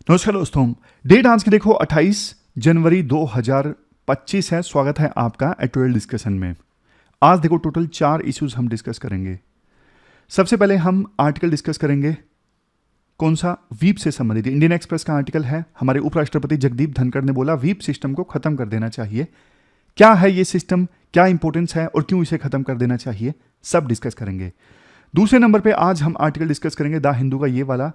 नमस्कार दोस्तों, डेट आज की देखो 28 जनवरी 2025 है। स्वागत है आपका एटोरियल डिस्कशन में। आज देखो टोटल 4 इश्यूज हम डिस्कस करेंगे। सबसे पहले हम आर्टिकल डिस्कस करेंगे, कौन सा, वीप से संबंधित। इंडियन एक्सप्रेस का आर्टिकल है। हमारे उपराष्ट्रपति जगदीप धनखड़ ने बोला वीप सिस्टम को खत्म कर देना चाहिए। क्या है ये सिस्टम, क्या इंपॉर्टेंस है और क्यों इसे खत्म कर देना चाहिए, सब डिस्कस करेंगे। दूसरे नंबर पे आज हम आर्टिकल डिस्कस करेंगे द हिंदू का, ये वाला,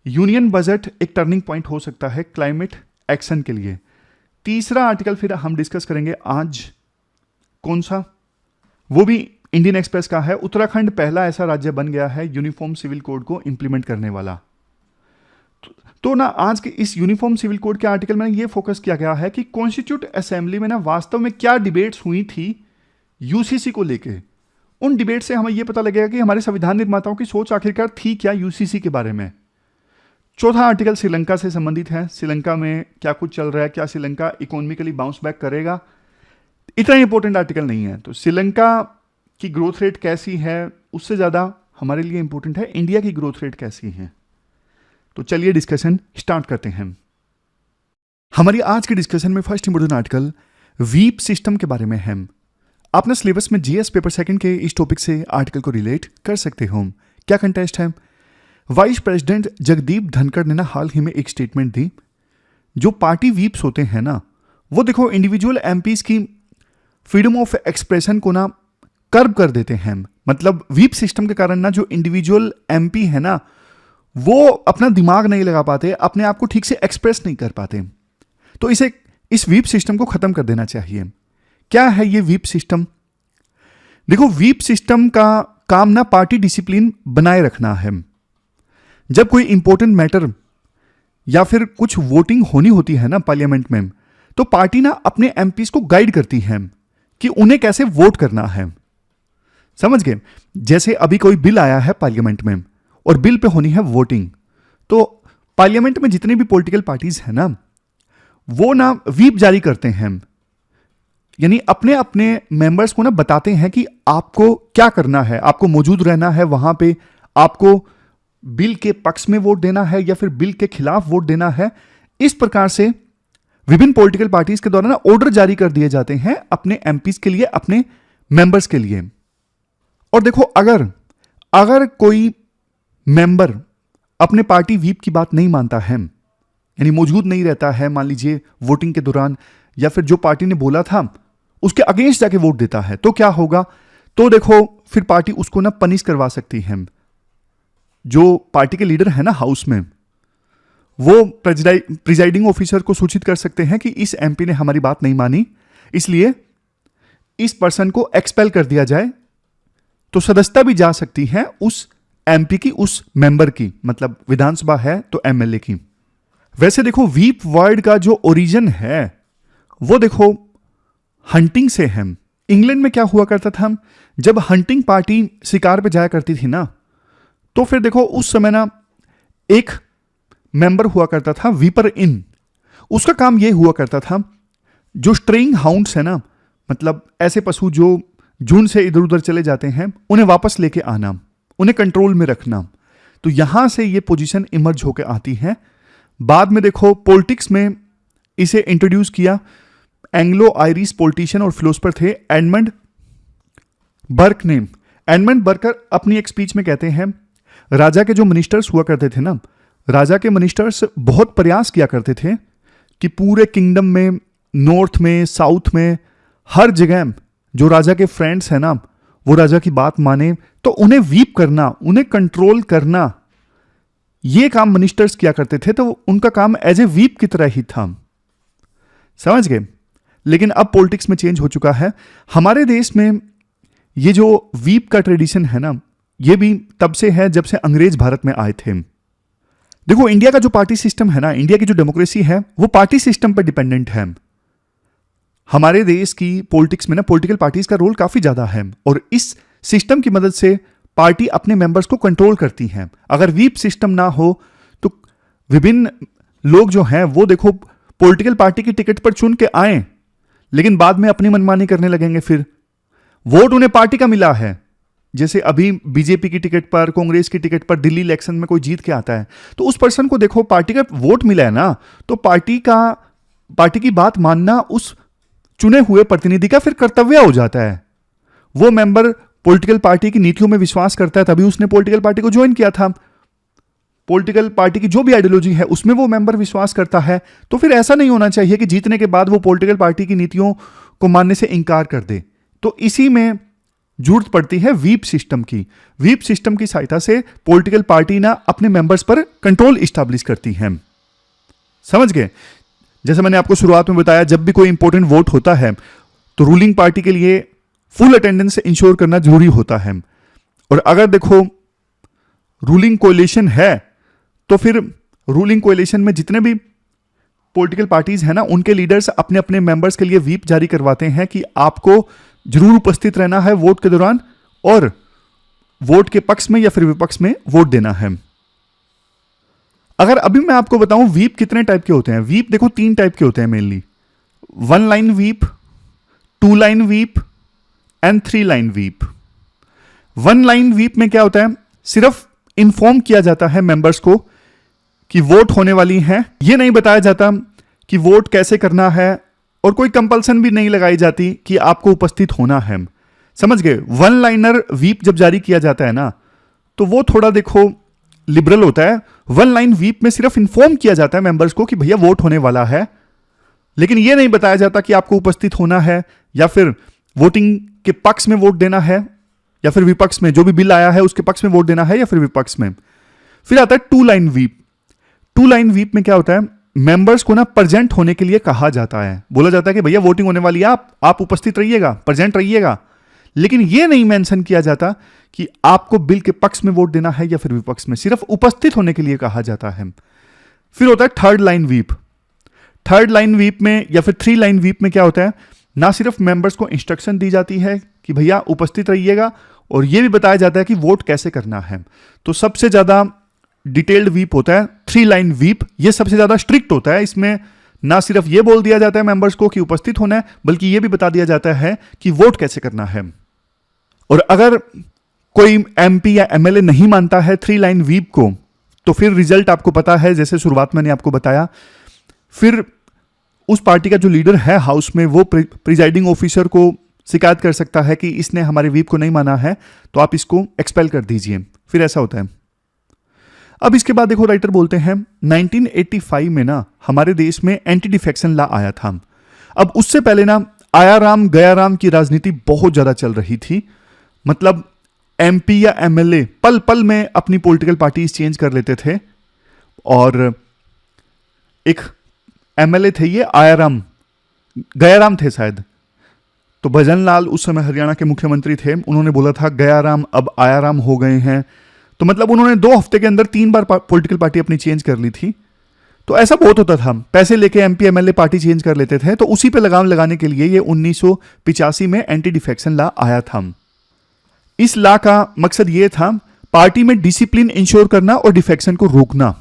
यूनियन बजट एक टर्निंग पॉइंट हो सकता है क्लाइमेट एक्शन के लिए। तीसरा आर्टिकल फिर हम डिस्कस करेंगे आज, कौन सा, वो भी इंडियन एक्सप्रेस का है। उत्तराखंड पहला ऐसा राज्य बन गया है यूनिफॉर्म सिविल कोड को इंप्लीमेंट करने वाला। तो ना आज के इस यूनिफॉर्म सिविल कोड के आर्टिकल में ये फोकस किया गया है कि कॉन्स्टिट्यूट असेंबली में ना वास्तव में क्या डिबेट्स हुई थी यूसीसी को लेके। उन डिबेट से हमें यह पता लगेगा कि हमारे संविधान निर्माताओं की सोच आखिरकार थी क्या यूसीसी के बारे में। चौथा आर्टिकल श्रीलंका से संबंधित है। श्रीलंका में क्या कुछ चल रहा है, क्या श्रीलंका इकोनॉमिकली बाउंस बैक करेगा, इतना इंपॉर्टेंट आर्टिकल नहीं है। तो श्रीलंका की ग्रोथ रेट कैसी है, उससे ज़्यादा हमारे लिए इंपॉर्टेंट है इंडिया की ग्रोथ रेट कैसी है। तो चलिए डिस्कशन स्टार्ट करते हैं। हमारी आज के डिस्कशन में first important article weep system के बारे में है। आपने सिलेबस में जीएस पेपर सेकंड के इस टॉपिक से आर्टिकल को रिलेट कर सकते हो। क्या कंटेस्ट है, वाइस प्रेसिडेंट जगदीप धनखड़ ने ना हाल ही में एक स्टेटमेंट दी, जो पार्टी वीप्स होते हैं ना, वो देखो इंडिविजुअल एमपीज की फ्रीडम ऑफ एक्सप्रेशन को ना कर्ब कर देते हैं। मतलब वीप सिस्टम के कारण ना जो इंडिविजुअल एमपी है ना, वो अपना दिमाग नहीं लगा पाते, अपने आप को ठीक से एक्सप्रेस नहीं कर पाते। तो इस वीप सिस्टम को खत्म कर देना चाहिए। क्या है ये वीप सिस्टम? देखो, वीप सिस्टम का काम ना पार्टी डिसिप्लिन बनाए रखना है। जब कोई इंपॉर्टेंट मैटर या फिर कुछ वोटिंग होनी होती है ना पार्लियामेंट में, तो पार्टी ना अपने एमपीज को गाइड करती है कि उन्हें कैसे वोट करना है। समझ गए? जैसे अभी कोई बिल आया है पार्लियामेंट में और बिल पे होनी है वोटिंग, तो पार्लियामेंट में जितने भी पॉलिटिकल पार्टीज हैं ना, वो ना व्हीप जारी करते हैं, यानी अपने अपने मेंबर्स को ना बताते हैं कि आपको क्या करना है, आपको मौजूद रहना है वहां पे, आपको बिल के पक्ष में वोट देना है या फिर बिल के खिलाफ वोट देना है। इस प्रकार से विभिन्न पॉलिटिकल पार्टीज के द्वारा ना ऑर्डर जारी कर दिए जाते हैं अपने एमपीज के लिए, अपने मेंबर्स के लिए। और देखो, अगर कोई मेंबर अपने पार्टी व्हीप की बात नहीं मानता है, यानी मौजूद नहीं रहता है, मान लीजिए वोटिंग के दौरान, या फिर जो पार्टी ने बोला था उसके अगेंस्ट जाके वोट देता है, तो क्या होगा? तो देखो, फिर पार्टी उसको ना पनिश करवा सकती है। जो पार्टी के लीडर है ना हाउस में, वो प्रिजाइडिंग ऑफिसर को सूचित कर सकते हैं कि इस एमपी ने हमारी बात नहीं मानी, इसलिए इस पर्सन को एक्सपेल कर दिया जाए। तो सदस्यता भी जा सकती है उस एमपी की, उस मेंबर की, मतलब विधानसभा है तो एमएलए की। वैसे देखो, वीप वर्ड का जो ओरिजिन है वो देखो हंटिंग से है। इंग्लैंड में क्या हुआ करता था, जब हंटिंग पार्टी शिकार पे जाया करती थी ना, तो फिर देखो उस समय ना एक मेंबर हुआ करता था वीपर इन। उसका काम यह हुआ करता था, जो स्ट्रेइंग हाउंड्स है ना, मतलब ऐसे पशु जो झुंड से इधर उधर चले जाते हैं, उन्हें वापस लेके आना, उन्हें कंट्रोल में रखना। तो यहां से ये पोजीशन इमर्ज होकर आती है। बाद में देखो पॉलिटिक्स में इसे इंट्रोड्यूस किया एंग्लो आयरिश पॉलिटिशियन और फिलोसफर थे एडमंड बर्क ने। एडमंड बर्कर अपनी एक स्पीच में कहते हैं, राजा के जो मिनिस्टर्स हुआ करते थे ना, राजा के मिनिस्टर्स बहुत प्रयास किया करते थे कि पूरे किंगडम में, नॉर्थ में, साउथ में, हर जगह जो राजा के फ्रेंड्स हैं ना, वो राजा की बात माने। तो उन्हें वीप करना, उन्हें कंट्रोल करना, ये काम मिनिस्टर्स किया करते थे। तो उनका काम एज ए वीप की तरह ही था। समझ गए? लेकिन अब पॉलिटिक्स में चेंज हो चुका है। हमारे देश में ये जो वीप का ट्रेडिशन है ना, ये भी तब से है जब से अंग्रेज भारत में आए थे। देखो, इंडिया का जो पार्टी सिस्टम है ना, इंडिया की जो डेमोक्रेसी है, वो पार्टी सिस्टम पर डिपेंडेंट है। हमारे देश की पॉलिटिक्स में ना पॉलिटिकल पार्टीज का रोल काफी ज्यादा है, और इस सिस्टम की मदद से पार्टी अपने मेंबर्स को कंट्रोल करती है। अगर वीप सिस्टम ना हो तो विभिन्न लोग जो हैं वो देखो पॉलिटिकल पार्टी की टिकट पर चुन के आए, लेकिन बाद में अपनी मनमानी करने लगेंगे। फिर वोट उन्हें पार्टी का मिला है, जैसे अभी बीजेपी की टिकट पर, कांग्रेस की टिकट पर दिल्ली इलेक्शन में कोई जीत के आता है, तो उस पर्सन को देखो पार्टी का वोट मिला है ना, तो पार्टी की बात मानना उस चुने हुए प्रतिनिधि का फिर कर्तव्य हो जाता है। वो मेंबर पॉलिटिकल पार्टी की नीतियों में विश्वास करता है, तभी उसने पॉलिटिकल पार्टी को ज्वाइन किया था। पॉलिटिकल पार्टी की जो भी आइडियोलॉजी है उसमें वो मेंबर विश्वास करता है, तो फिर ऐसा नहीं होना चाहिए कि जीतने के बाद वो पॉलिटिकल पार्टी की नीतियों को मानने से इंकार कर दे। तो इसी में जरूरत पड़ती है व्हीप सिस्टम की। व्हीप सिस्टम की सहायता से पॉलिटिकल पार्टी ना अपने मेंबर्स पर कंट्रोल इस्टेब्लिश करती है। समझ गए? जैसे मैंने आपको शुरुआत में बताया, जब भी कोई इंपॉर्टेंट वोट होता है तो रूलिंग पार्टी के लिए फुल अटेंडेंस इंश्योर करना जरूरी होता है। और अगर देखो रूलिंग कोalition है, तो फिर रूलिंग कोalition में जितने भी पॉलिटिकल पार्टीज हैं ना, उनके लीडर्स अपने अपने मेंबर्स के लिए व्हीप जारी करवाते हैं कि आपको जरूर उपस्थित रहना है वोट के दौरान, और वोट के पक्ष में या फिर विपक्ष में वोट देना है। अगर अभी मैं आपको बताऊं व्हीप कितने टाइप के होते हैं। व्हीप देखो 3 टाइप के होते हैं mainly: 1 line whip, 2 line whip and 3 line whip. 1 line whip में क्या होता है, सिर्फ इन्फॉर्म किया जाता है मेंबर्स को कि वोट होने वाली है। यह नहीं बताया जाता कि वोट कैसे करना है, और कोई कंपल्सन भी नहीं लगाई जाती कि आपको उपस्थित होना है। समझ गए? 1 लाइनर व्हीप जब जारी किया जाता है ना, तो वो थोड़ा देखो लिबरल होता है। 1 लाइन व्हीप में सिर्फ इन्फॉर्म किया जाता है मेंबर्स को कि भैया वोट होने वाला है, लेकिन यह नहीं बताया जाता कि आपको उपस्थित होना है, या फिर वोटिंग के पक्ष में वोट देना है, या फिर विपक्ष में, जो भी बिल आया है उसके पक्ष में वोट देना है, या फिर विपक्ष में। फिर आता है 2 लाइन व्हीप। 2 लाइन व्हीप में क्या होता है, मेंबर्स को ना प्रेजेंट होने के लिए कहा जाता है। बोला जाता है कि भैया वोटिंग होने वाली है, आप उपस्थित रहिएगा, प्रेजेंट रहिएगा, लेकिन यह नहीं मेंशन किया जाता कि आपको बिल के पक्ष में वोट देना है या फिर विपक्ष में, सिर्फ उपस्थित होने के लिए कहा जाता है। फिर होता है 3rd line whip. 3rd line whip में या फिर 3 लाइन व्हीप में क्या होता है, ना सिर्फ मेंबर्स को इंस्ट्रक्शन दी जाती है कि भैया उपस्थित रहिएगा, और यह भी बताया जाता है कि वोट कैसे करना है। तो सबसे ज्यादा डिटेल्ड व्हीप होता है 3 लाइन व्हीप। यह सबसे ज्यादा स्ट्रिक्ट होता है। इसमें ना सिर्फ यह बोल दिया जाता है मेंबर्स को कि उपस्थित होना है, बल्कि यह भी बता दिया जाता है कि वोट कैसे करना है। और अगर कोई एमपी या एमएलए नहीं मानता है 3 लाइन व्हीप को, तो फिर रिजल्ट आपको पता है, जैसे शुरुआत मैंने आपको बताया, फिर उस पार्टी का जो लीडर है हाउस में, वो प्रिजाइडिंग ऑफिसर को शिकायत कर सकता है कि इसने हमारे व्हीप को नहीं माना है, तो आप इसको एक्सपेल कर दीजिए। फिर ऐसा होता है। अब इसके बाद देखो राइटर बोलते हैं 1985 में ना हमारे देश में एंटी डिफेक्शन लॉ आया था। अब उससे पहले ना आया राम गया राम की राजनीति बहुत ज्यादा चल रही थी। मतलब एमपी या एमएलए पल पल में अपनी पॉलिटिकल पार्टी चेंज कर लेते थे। और एक एमएलए थे ये आयाराम गयाराम थे शायद, तो भजन लाल उस समय हरियाणा के मुख्यमंत्री थे। उन्होंने बोला था गयाराम अब आयाराम हो गए हैं। तो मतलब उन्होंने 2 हफ्ते के अंदर 3 बार पॉलिटिकल पार्टी अपनी चेंज कर ली थी। तो ऐसा बहुत होता था, पैसे लेके एमपी एमएलए पार्टी चेंज कर लेते थे। तो उसी पे लगाम लगाने के लिए ये 1985 में एंटी डिफेक्शन लॉ आया था। इस लॉ का मकसद ये था पार्टी में डिसिप्लिन इंश्योर करना और डिफेक्शन को रोकना।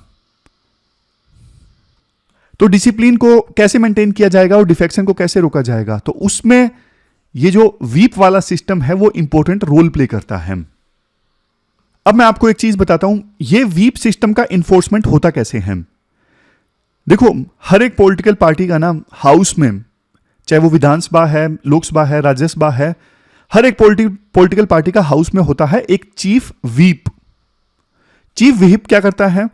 तो डिसिप्लिन को कैसे मेंटेन किया जाएगा और डिफेक्शन को कैसे रोका जाएगा, तो उसमें ये जो व्हीप वाला सिस्टम है वो इंपॉर्टेंट रोल प्ले करता है। अब मैं आपको एक चीज बताता हूं, ये व्हीप सिस्टम का इन्फोर्समेंट होता कैसे है। देखो हर एक पॉलिटिकल पार्टी का ना हाउस में, चाहे वो विधानसभा है, लोकसभा है, राज्यसभा है, हर एक पॉलिटिकल पार्टी का हाउस में होता है एक चीफ व्हीप। चीफ व्हीप क्या करता है,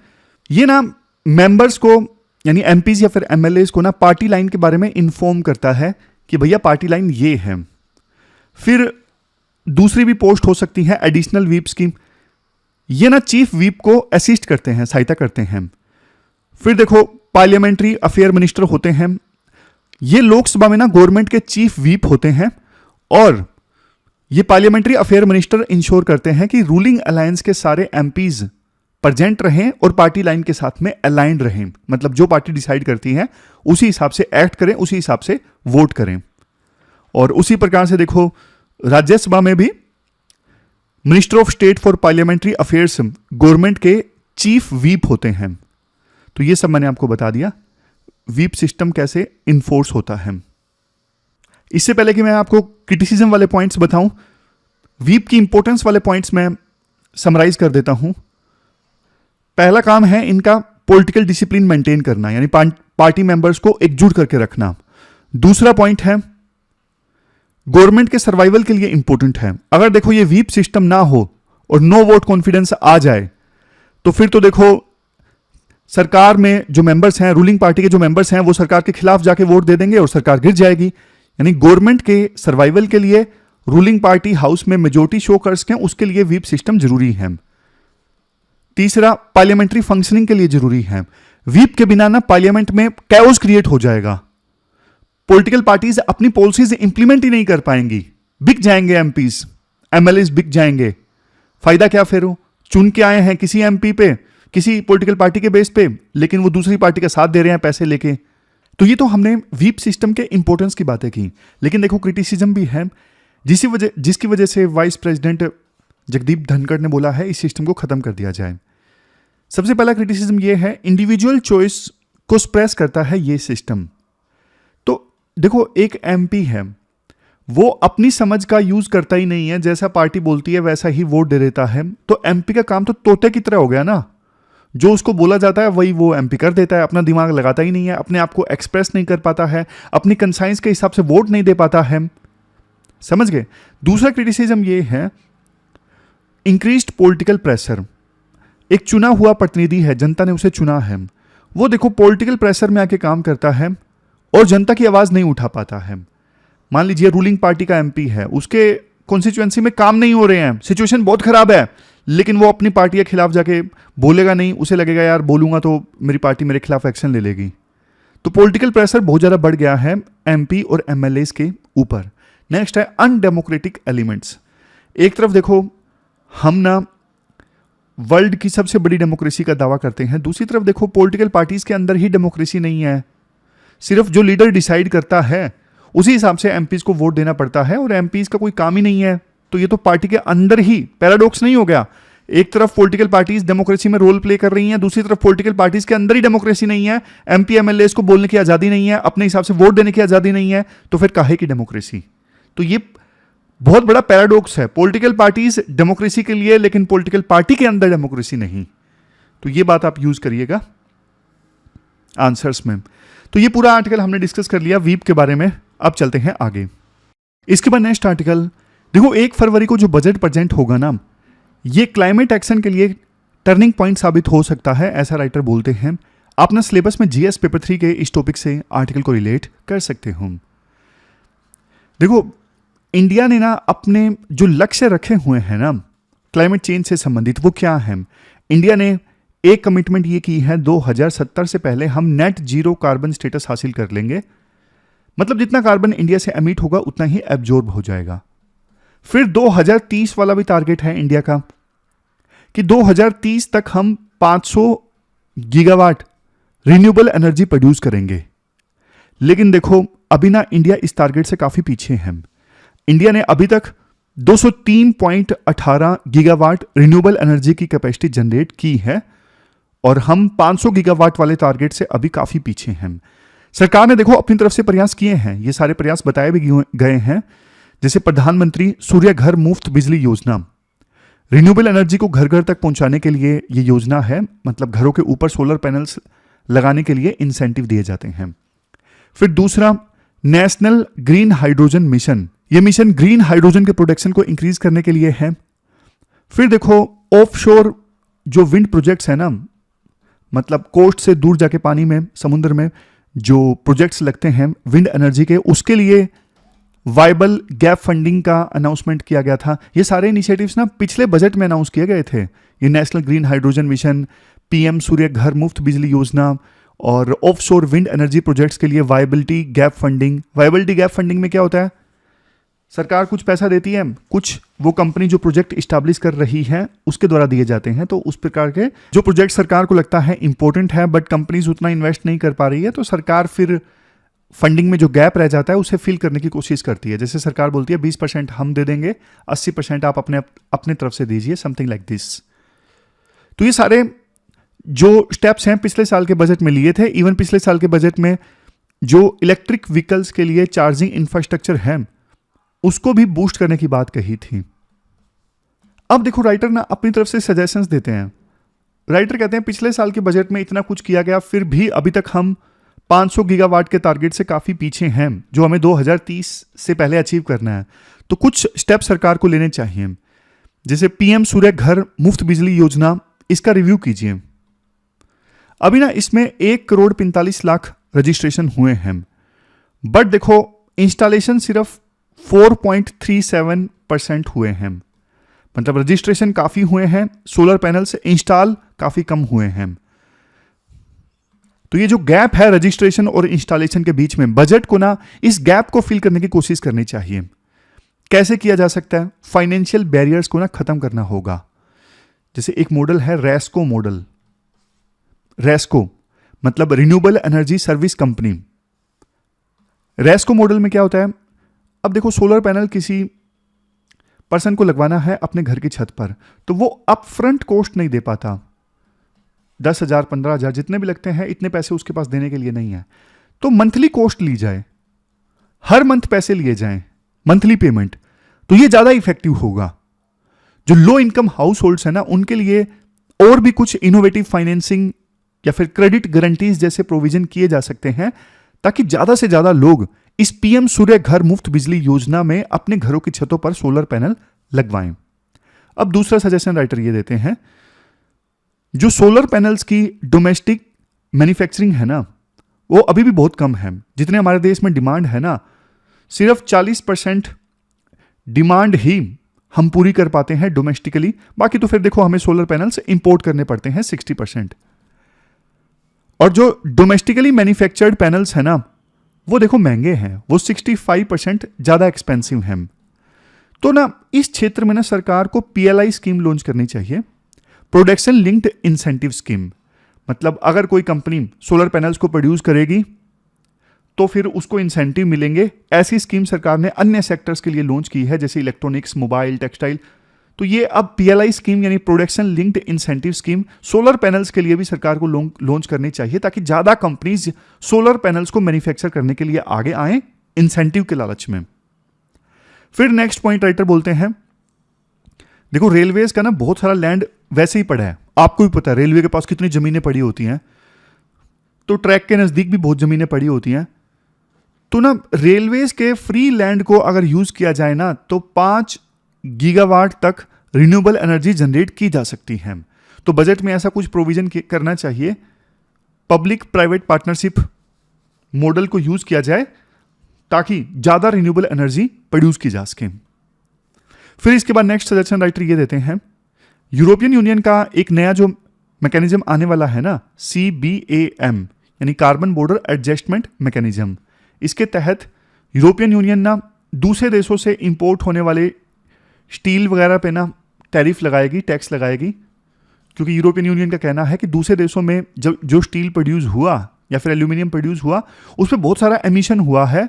ये ना मेंबर्स को यानी एमपीज या फिर एमएलएज को ना पार्टी लाइन के बारे में इंफॉर्म करता है कि भैया पार्टी लाइन ये है। फिर दूसरी भी पोस्ट हो सकती है एडिशनल व्हीप्स की, ये ना चीफ व्हीप को असिस्ट करते हैं, सहायता करते हैं। फिर देखो पार्लियामेंट्री अफेयर मिनिस्टर होते हैं, ये लोकसभा में ना गवर्नमेंट के चीफ व्हीप होते हैं। और ये पार्लियामेंट्री अफेयर मिनिस्टर इंश्योर करते हैं कि रूलिंग अलायंस के सारे एमपीज प्रेजेंट रहें और पार्टी लाइन के साथ में अलाइंड रहें। मतलब जो पार्टी डिसाइड करती है उसी हिसाब से एक्ट करें, उसी हिसाब से वोट करें। और उसी प्रकार से देखो राज्यसभा में भी minister of state for parliamentary affairs government के चीफ व्हीप होते हैं। तो ये सब मैंने आपको बता दिया व्हीप सिस्टम कैसे इन्फोर्स होता है। इससे पहले कि मैं आपको क्रिटिसिज्म वाले पॉइंट्स बताऊं, वीप की इंपॉर्टेंस वाले पॉइंट्स मैं समराइज कर देता हूं। पहला काम है इनका पॉलिटिकल डिसिप्लिन मेंटेन करना, यानी पार्टी मेंबर्स को एकजुट करके रखना। दूसरा पॉइंट है गवर्नमेंट के सर्वाइवल के लिए इंपॉर्टेंट है। अगर देखो ये वीप सिस्टम ना हो और नो वोट कॉन्फिडेंस आ जाए तो फिर तो देखो सरकार में जो मेंबर्स हैं, रूलिंग पार्टी के जो मेंबर्स हैं, वो सरकार के खिलाफ जाके वोट दे देंगे और सरकार गिर जाएगी। यानी गवर्नमेंट के सर्वाइवल के लिए रूलिंग पार्टी हाउस में मेजोरिटी शो कर सकें, उसके लिए वीप सिस्टम जरूरी है। तीसरा, पार्लियामेंट्री फंक्शनिंग के लिए जरूरी है। वीप के बिना ना पार्लियामेंट में कैओस क्रिएट हो जाएगा, पॉलिटिकल पार्टीज अपनी पॉलिसीज इंप्लीमेंट ही नहीं कर पाएंगी, बिक जाएंगे एमपीज, एमएलएज बिक जाएंगे। फायदा क्या फिर हो, चुन के आए हैं किसी एमपी पे, किसी पॉलिटिकल पार्टी के बेस पे, लेकिन वो दूसरी पार्टी का साथ दे रहे हैं पैसे लेके। तो ये तो हमने वीप सिस्टम के इंपॉर्टेंस की बातें की, लेकिन देखो क्रिटिसिज्म भी है, जिसकी वजह से वाइस प्रेसिडेंट जगदीप धनखड़ ने बोला है इस सिस्टम को खत्म कर दिया जाए। सबसे पहला क्रिटिसिज्म ये है, इंडिविजुअल चॉइस को सप्रेस करता है ये सिस्टम। तो देखो एक एमपी है, वो अपनी समझ का यूज करता ही नहीं है, जैसा पार्टी बोलती है वैसा ही वोट दे देता है। तो एमपी का काम तो तोते की तरह हो गया ना, जो उसको बोला जाता है वही वो एमपी कर देता है, अपना दिमाग लगाता ही नहीं है, अपने आप को एक्सप्रेस नहीं कर पाता है, अपनी कंसाइंस के हिसाब से वोट नहीं दे पाता है। समझ गए। दूसरा क्रिटिसिज्म ये है, इंक्रीज्ड पॉलिटिकल प्रेशर। एक चुना हुआ प्रतिनिधि है, जनता ने उसे चुना है, वो देखो पॉलिटिकल प्रेशर में आके काम करता है और जनता की आवाज नहीं उठा पाता है। मान लीजिए रूलिंग पार्टी का एमपी है, उसके कॉन्स्टिट्यूएंसी में काम नहीं हो रहे हैं, सिचुएशन बहुत खराब है, लेकिन वो अपनी पार्टी के खिलाफ जाके बोलेगा नहीं, उसे लगेगा यार बोलूंगा तो मेरी पार्टी मेरे खिलाफ एक्शन ले लेगी। तो पॉलिटिकल प्रेशर बहुत ज्यादा बढ़ गया है एमपी और एमएलएस के ऊपर। नेक्स्ट है अनडेमोक्रेटिक एलिमेंट्स। एक तरफ देखो हम ना वर्ल्ड की सबसे बड़ी डेमोक्रेसी का दावा करते हैं, दूसरी तरफ देखो पॉलिटिकल पार्टीज के अंदर ही डेमोक्रेसी नहीं है, सिर्फ जो लीडर डिसाइड करता है उसी हिसाब से एमपीज को वोट देना पड़ता है और एमपीज का कोई काम ही नहीं है। तो ये तो पार्टी के अंदर ही पैराडॉक्स नहीं हो गया, एक तरफ पॉलिटिकल पार्टीज डेमोक्रेसी में रोल प्ले कर रही हैं, दूसरी तरफ पॉलिटिकल पार्टीज के अंदर ही डेमोक्रेसी नहीं है, एमपी एमएलए को बोलने की आजादी नहीं है, अपने हिसाब से वोट देने की आजादी नहीं है, तो फिर काहे की डेमोक्रेसी। तो ये बहुत बड़ा पैराडॉक्स है, पॉलिटिकल पार्टीज डेमोक्रेसी के लिए लेकिन पॉलिटिकल पार्टी के अंदर डेमोक्रेसी नहीं। तो ये बात आप यूज करिएगा आंसर्स में। तो ये पूरा आर्टिकल हमने डिस्कस कर लिया वीप के बारे में। अब चलते हैं आगे। इसके बाद नेक्स्ट आर्टिकल देखो, 1 फरवरी को जो बजट प्रेजेंट होगा ना, ये क्लाइमेट एक्शन के लिए टर्निंग पॉइंट साबित हो सकता है, ऐसा राइटर बोलते हैं। आप ना सिलेबस में जीएस पेपर 3 के इस टॉपिक से आर्टिकल को रिलेट कर सकते हो। देखो इंडिया ने ना अपने जो लक्ष्य रखे हुए हैं ना क्लाइमेट चेंज से संबंधित, वो क्या है। इंडिया ने एक कमिटमेंट ये की है, 2070 से पहले हम नेट जीरो कार्बन स्टेटस हासिल कर लेंगे, मतलब जितना कार्बन इंडिया से एमिट होगा उतना ही एब्जॉर्ब हो जाएगा। फिर 2030 वाला भी टारगेट है इंडिया का कि 2030 तक हम 500 गीगावाट रिन्यूएबल एनर्जी प्रोड्यूस करेंगे। लेकिन देखो अभी ना इंडिया इस टारगेट से काफी पीछे है। इंडिया ने अभी तक 203.18 गीगावाट रिन्यूएबल एनर्जी की कैपेसिटी जनरेट की है और हम 500 गीगावाट वाले टारगेट से अभी काफी पीछे हैं। सरकार ने देखो अपनी तरफ से प्रयास किए हैं, ये सारे प्रयास बताए भी गए हैं, जैसे प्रधानमंत्री सूर्य घर मुफ्त बिजली योजना, रिन्यूएबल एनर्जी को घर घर तक पहुंचाने के लिए ये योजना है, मतलब घरों के ऊपर सोलर पैनल्स लगाने के लिए इंसेंटिव दिए जाते हैं। फिर दूसरा, नेशनल ग्रीन हाइड्रोजन मिशन, ये मिशन ग्रीन हाइड्रोजन के प्रोडक्शन को इंक्रीज करने के लिए है। फिर देखो ऑफशोर जो विंड प्रोजेक्ट्स है ना, मतलब कोस्ट से दूर जाके पानी में, समुद्र में जो प्रोजेक्ट्स लगते हैं विंड एनर्जी के, उसके लिए वाइबल गैप फंडिंग का अनाउंसमेंट किया गया था। ये सारे इनिशिएटिव्स ना पिछले बजट में अनाउंस किए गए थे। ये national green hydrogen mission, PM Surya Ghar Muft बिजली योजना और ऑफशोर विंड एनर्जी प्रोजेक्ट्स के लिए viability gap funding. Viability gap funding में क्या होता है, सरकार कुछ पैसा देती है, कुछ वो कंपनी जो प्रोजेक्ट इस्टेब्लिश कर रही है उसके द्वारा दिए जाते हैं। तो उस प्रकार के जो प्रोजेक्ट सरकार को लगता है इंपॉर्टेंट है बट कंपनीज उतना इन्वेस्ट नहीं कर पा रही है, तो सरकार फिर फंडिंग में जो गैप रह जाता है उसे फिल करने की कोशिश करती है। जैसे सरकार बोलती है 20% हम दे देंगे, 80% आप अपने तरफ से दीजिए, समथिंग लाइक दिस। तो ये सारे जो स्टेप्स हैं पिछले साल के बजट में लिए थे। इवन पिछले साल के बजट में जो इलेक्ट्रिक व्हीकल्स के लिए चार्जिंग इंफ्रास्ट्रक्चर है उसको भी बूस्ट करने की बात कही थी। अब देखो राइटर ना अपनी तरफ से सजेशंस देते हैं। राइटर कहते हैं पिछले साल के बजट में इतना कुछ किया गया, फिर भी अभी तक हम 500 गीगावाट के टारगेट से काफ़ी पीछे हैं, जो हमें 2030 से पहले अचीव करना है। तो कुछ स्टेप सरकार को लेने चाहिए, जैसे पीएम सूर्य घर मुफ्त बिजली योजना, इसका रिव्यू कीजिए। अभी ना इसमें 1,45,00,000 रजिस्ट्रेशन हुए हैं, बट देखो इंस्टॉलेशन सिर्फ 4.37% हुए हैं। मतलब रजिस्ट्रेशन काफ़ी हुए हैं, सोलर पैनल से इंस्टॉल काफ़ी कम हुए हैं। तो ये जो गैप है रजिस्ट्रेशन और इंस्टॉलेशन के बीच में, बजट को ना इस गैप को फिल करने की कोशिश करनी चाहिए। कैसे किया जा सकता है? फाइनेंशियल बैरियर्स को ना खत्म करना होगा। जैसे एक मॉडल है रेस्को मॉडल। रेस्को मतलब renewable energy service company. RESCO model में क्या होता है? अब देखो सोलर पैनल किसी पर्सन को लगवाना है अपने घर की छत पर, तो वो अप फ्रंट कॉस्ट नहीं दे पाता। 10,000 15,000 जितने भी लगते हैं, इतने पैसे उसके पास देने के लिए नहीं है। तो मंथली कॉस्ट ली जाए, हर मंथ पैसे लिए जाएं, मंथली पेमेंट, तो ये ज्यादा इफेक्टिव होगा। जो लो इनकम हाउस होल्ड्स है ना, उनके लिए और भी कुछ इनोवेटिव फाइनेंसिंग या फिर क्रेडिट गारंटीज जैसे प्रोविजन किए जा सकते हैं, ताकि ज्यादा से ज्यादा लोग इस पीएम सूर्य घर मुफ्त बिजली योजना में अपने घरों की छतों पर सोलर पैनल लगवाएं। अब दूसरा सजेशन राइटर ये देते हैं, जो सोलर पैनल्स की डोमेस्टिक मैन्युफैक्चरिंग है ना, वो अभी भी बहुत कम है। जितने हमारे देश में डिमांड है ना, सिर्फ 40% डिमांड ही हम पूरी कर पाते हैं डोमेस्टिकली। बाकी तो फिर देखो हमें सोलर पैनल्स इंपोर्ट करने पड़ते हैं 60%। और जो डोमेस्टिकली मैन्युफैक्चर्ड पैनल्स है ना, वो देखो महंगे हैं, वो 65% ज्यादा एक्सपेंसिव हैं। तो ना इस क्षेत्र में ना सरकार को पीएलआई स्कीम लॉन्च करनी चाहिए, प्रोडक्शन लिंक्ड इंसेंटिव स्कीम। मतलब अगर कोई कंपनी सोलर पैनल्स को प्रोड्यूस करेगी तो फिर उसको इंसेंटिव मिलेंगे। ऐसी स्कीम सरकार ने अन्य सेक्टर्स के लिए लॉन्च की है, जैसे इलेक्ट्रॉनिक्स, मोबाइल, टेक्सटाइल। तो ये अब पीएलआई स्कीम यानी production linked incentive scheme solar panels के लिए भी सरकार को लॉन्च करनी चाहिए, ताकि ज्यादा कंपनीज सोलर पैनल्स को मैन्युफैक्चर करने के लिए आगे आए इंसेंटिव के लालच में। फिर नेक्स्ट पॉइंट राइटर बोलते हैं, देखो रेलवेज का ना बहुत सारा लैंड वैसे ही पड़ा है, आपको भी पता है रेलवे के पास कितनी जमीनें पड़ी होती हैं, तो ट्रैक के नजदीक भी बहुत जमीनें पड़ी होती हैं। तो ना रेलवेज के फ्री लैंड को अगर यूज किया जाए ना, तो 5 गीगावाट तक रिन्यूएबल एनर्जी जनरेट की जा सकती है। तो बजट में ऐसा कुछ प्रोविजन करना चाहिए, पब्लिक प्राइवेट पार्टनरशिप मॉडल को यूज किया जाए, ताकि ज्यादा रिन्यूएबल एनर्जी प्रोड्यूस की जा सके। फिर इसके बाद नेक्स्ट सजेशन राइटर ये देते हैं, यूरोपियन यूनियन का एक नया जो मैकेनिज्म आने वाला है ना, CBAM यानी कार्बन बॉर्डर एडजस्टमेंट मैकेनिज्म। इसके तहत यूरोपियन यूनियन ना दूसरे देशों से इंपोर्ट होने वाले स्टील वगैरह पे ना टैरिफ लगाएगी, टैक्स लगाएगी, क्योंकि यूरोपियन यूनियन का कहना है कि दूसरे देशों में जो स्टील प्रोड्यूस हुआ या फिर एल्यूमिनियम प्रोड्यूस हुआ, उस पर बहुत सारा एमिशन हुआ है।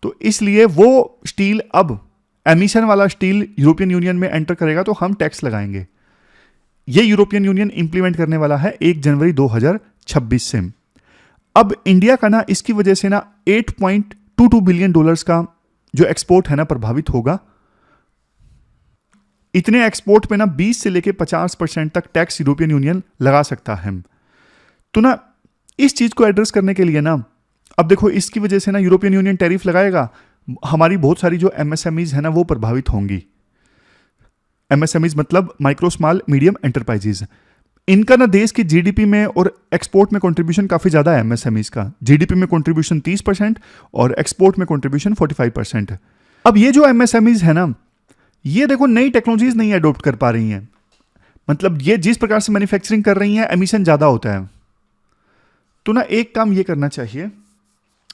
तो इसलिए वो स्टील, अब एमिशन वाला स्टील यूरोपियन यूनियन में एंटर करेगा तो हम टैक्स लगाएंगे। ये यूरोपियन यूनियन इंप्लीमेंट करने वाला है 1 जनवरी 2026 से। अब इंडिया का ना इसकी वजह से ना $8.22 बिलियन का जो एक्सपोर्ट है ना प्रभावित होगा। इतने एक्सपोर्ट पे ना 20 से लेके 50% तक टैक्स यूरोपियन यूनियन लगा सकता है। तो ना इस चीज को एड्रेस करने के लिए ना, अब देखो इसकी वजह से ना यूरोपियन यूनियन टैरिफ लगाएगा, हमारी बहुत सारी जो एमएसएमईज है ना वो प्रभावित होंगी। एमएसएमईज मतलब माइक्रो स्मॉल मीडियम एंटरप्राइजेज। इनका ना देश की जीडीपी में और एक्सपोर्ट में कंट्रीब्यूशन काफी ज्यादा है। एमएसएमईज का जीडीपी में कंट्रीब्यूशन 30% और एक्सपोर्ट में कंट्रीब्यूशन 45%। अब ये जो एमएसएमईज है ना, ये देखो नई टेक्नोलॉजीज नहीं अडॉप्ट कर पा रही हैं। मतलब ये जिस प्रकार से मैन्युफैक्चरिंग कर रही हैं, एमिशन ज्यादा होता है। तो ना एक काम ये करना चाहिए